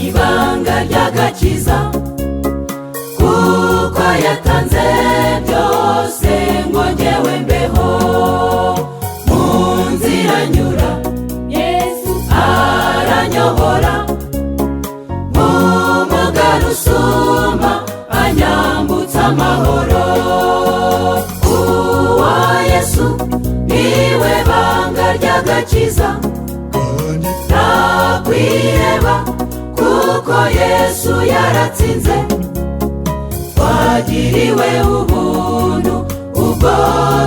ibanga ry'agakiza, kuko yatanze byose ngo njyewe mbeho. Mu nzira nyura Yesu aranyohora, mu mugano usuma anyambutsa amahoro. Uwa Yesu niwe banga ry'agakiza, ntakwiheba kuko Yesu yaratsinze. Twagiriwe ubuntu ubwo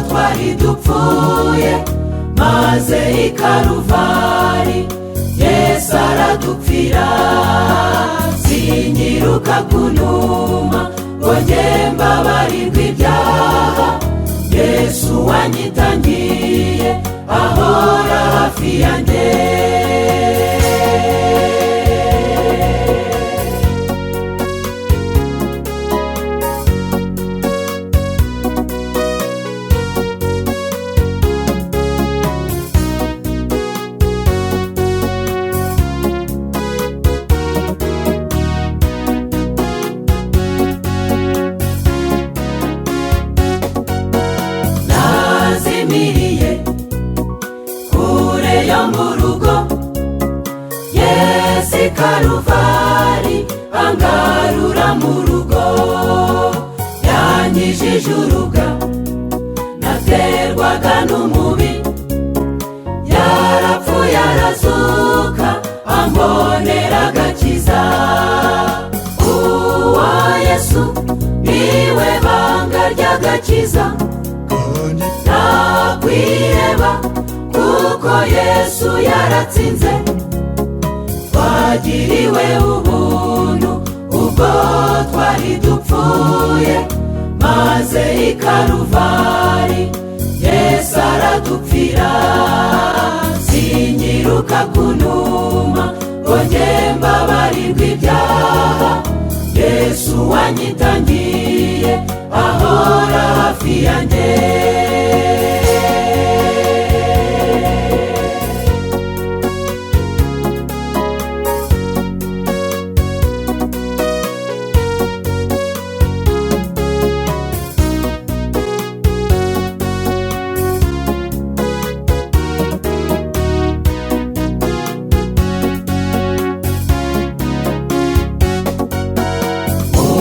twari dupfuye, maze i Karuvari Yesu aradupfira. Sinyiruka kunuma ngo njye mbabarirwe ibyaha, Yesu wanyitangiye ahora hafi yanjye. Nazimiriye kure yo mu rugo, Yesu i Karuvari angarura mu rugo. Yanyijije urubwa naterwaga n'umubi, yarapfuye arazuka ambonera agakiza. Uwa Yesu niwe banga ry'agakiza, ntakwiheba kuko Yesu yaratsinze. Twagiriwe ubuntu ubwo twari dupfuye, maze i Karuvari Yesu aradupfira. Sinyiruka kunuma ngo njye mbabarirwe ibyaha, Yesu wanyitangiye ahora hafi yanjye.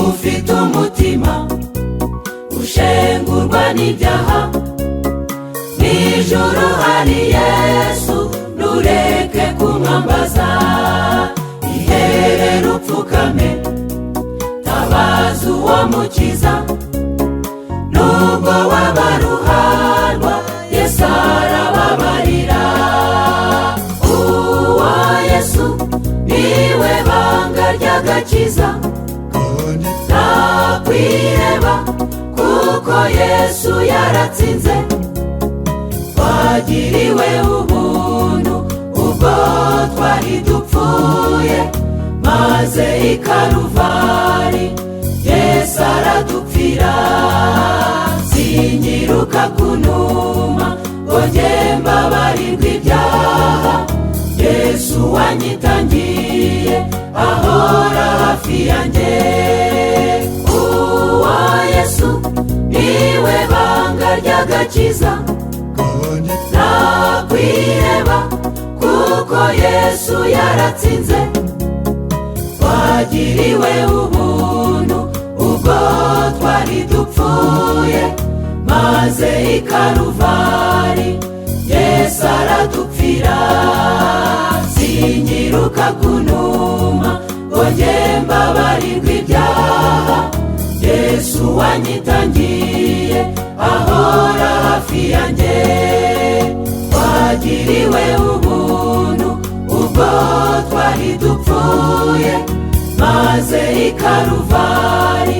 Ufite umutima ushengurwa n'ibyaha, n'ijuru hari Yesu ntureke kumwambaza. Iherere upfukame tabaza uwo mukiza, nubwo waba ruharwa Yesu arababarira. Uwa Yesu niwe banga ry'agakiza, ntakwiheba kuko Yesu yaratsinze. Twagiriwe ubuntu ubwo twari dupfuye, maze i Karuvari Yesu aradupfira. Sinyiruka kunuma ngo njye mbabarirwe ibyaha, Yesu wanyitangiye ahora hafi yanjye. Uwa Yesu niwe banga ry'agakiza, ntakwiheba kuko Yesu yaratsinze. Twagiriwe ubuntu ubwo twari dupfuye, maze i Karuvari Yesu aradupfira. Sinyiruka kunuma ngo njye mbabarirwe ibyaha, Yesu wanyitangiye ahora hafi yanjye. Twagiriwe ubuntu ubwo twari dupfuye, maze i Karuvari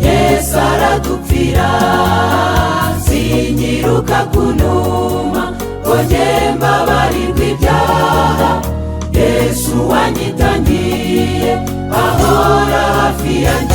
Yesu aradupfira. Sinyiruka kunuma ngo njye mbabarirwe ibyaha, Yesu wanyitangiye ahora hafi yanjye.